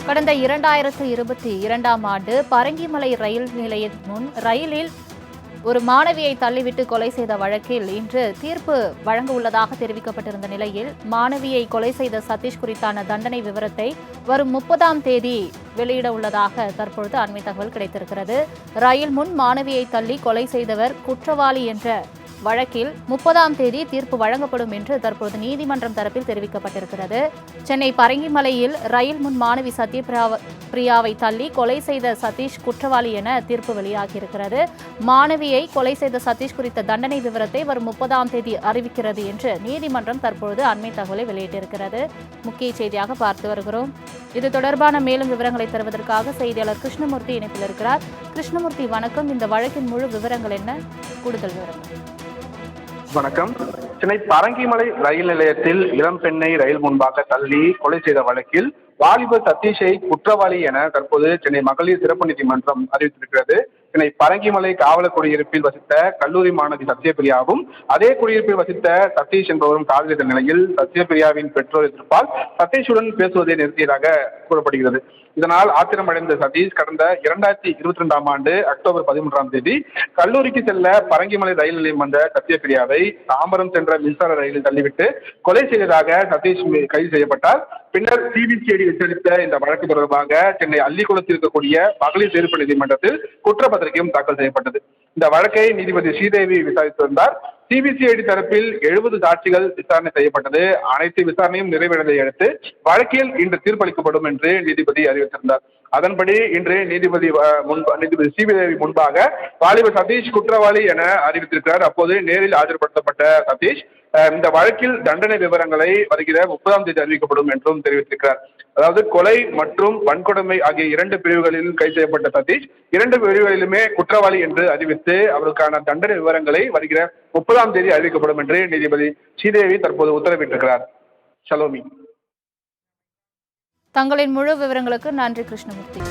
கடந்த 2022ஆம் ஆண்டு பரங்கிமலை ரயில் நிலையம் முன் ரயிலில் ஒரு மாணவியை தள்ளிவிட்டு கொலை செய்த வழக்கில் இன்று தீர்ப்பு வழங்க உள்ளதாக தெரிவிக்கப்பட்டிருந்த நிலையில் மாணவியை கொலை செய்த சதீஷ் குறித்தான தண்டனை விவரத்தை வரும் 30ஆம் தேதி வெளியிட உள்ளதாக தற்பொழுது அண்மை தகவல் கிடைத்திருக்கிறது. ரயில் முன் மாணவியை தள்ளி கொலை செய்தவர் குற்றவாளி என்ற வழக்கில் 30ஆம் தேதி தீர்ப்பு வழங்கப்படும் என்று தற்போது நீதிமன்றம் தரப்பில் தெரிவிக்கப்பட்டிருக்கிறது. சென்னை பரங்கிமலையில் ரயில் முன் மாணவி சத்யபிரியாவை தள்ளி கொலை செய்த சதீஷ் குற்றவாளி என தீர்ப்பு வெளியாகியிருக்கிறது. மாணவியை கொலை செய்த சதீஷ் குறித்த தண்டனை விவரத்தை வரும் 30ஆம் தேதி அறிவிக்கிறது என்று நீதிமன்றம் தற்பொழுது அண்மை தகவலை வெளியிட்டிருக்கிறது. முக்கிய செய்தியாக பார்த்து வருகிறோம். இது தொடர்பான மேலும் விவரங்களை தருவதற்காக செய்தியாளர் கிருஷ்ணமூர்த்தி இணைப்பில் இருக்கிறார். கிருஷ்ணமூர்த்தி, வணக்கம். இந்த வழக்கின் முழு விவரங்கள் என்ன? கூடுதல் விவரங்கள். வணக்கம். சென்னை பரங்கிமலை ரயில் நிலையத்தில் இளம் பெண்ணை ரயில் முன்பாக தள்ளி கொலை செய்த வழக்கில் வாலிபர் சதீஷை குற்றவாளி என தற்போது சென்னை மகளிர் சிறப்பு நீதிமன்றம் அறிவித்திருக்கிறது. சென்னை பரங்கிமலை காவலர் குடியிருப்பில் வசித்த கல்லூரி மாணவி சத்யபிரியாவும் அதே குடியிருப்பில் வசித்த சதீஷ் என்பவரும் காதலித்த நிலையில் சத்யபிரியாவின் பெற்றோர் எதிர்ப்பால் சதீஷுடன் பேசுவதை நிறுத்தியதாக கூறப்படுகிறது. இதனால் ஆத்திரமடைந்த சதீஷ் கடந்த 2022ஆம் ஆண்டு அக்டோபர் 13ஆம் தேதி கல்லூரிக்கு செல்ல பரங்கிமலை ரயில் நிலையம் வந்த சத்யபிரியாவை தாம்பரம் சென்ற மின்சார ரயிலில் தள்ளிவிட்டு கொலை செய்ததாக சதீஷ் கைது செய்யப்பட்டார். பின்னர் சிபிசிஐடி விசாரித்த இந்த வழக்கு தொடர்பாக சென்னை அள்ளிக்குளத்தில் இருக்கக்கூடிய மகளிர் சிறப்பு நீதிமன்றத்தில் குற்றப்பத்திரிகையும் தாக்கல் செய்யப்பட்டது. இந்த வழக்கை நீதிபதி ஸ்ரீதேவி விசாரித்து வந்தார். சிபிசிஐடி தரப்பில் 70 சாட்சிகள் விசாரணை செய்யப்பட்டது. அனைத்து விசாரணையும் நிறைவடைந்ததை அடுத்து வழக்கில் இன்று தீர்ப்பளிக்கப்படும் என்று நீதிபதி அறிவித்திருந்தார். அதன்படி இன்று நீதிபதி ஸ்ரீதேவி முன்பாக வாலிபர் சதீஷ் குற்றவாளி என அறிவித்திருக்கிறார். அப்போது நேரில் ஆஜர்படுத்தப்பட்ட சதீஷ் இந்த வழக்கில் தண்டனை விவரங்களை வருகிற 30ஆம் தேதி அறிவிக்கப்படும் என்றும் தெரிவித்திருக்கிறார். அதாவது கொலை மற்றும் வன்கொடுமை ஆகிய 2 பிரிவுகளில் கைது செய்யப்பட்ட சதீஷ் 2 பிரிவுகளிலுமே குற்றவாளி என்று அறிவித்து அவருக்கான தண்டனை விவரங்களை வருகிற 30ஆம் தேதி அறிவிக்கப்படும் என்று நீதிபதி ஸ்ரீதேவி தற்போது உத்தரவிட்டிருக்கிறார். சலோமி, தங்களின் முழு விவரங்களுக்கு நன்றி கிருஷ்ணமூர்த்தி.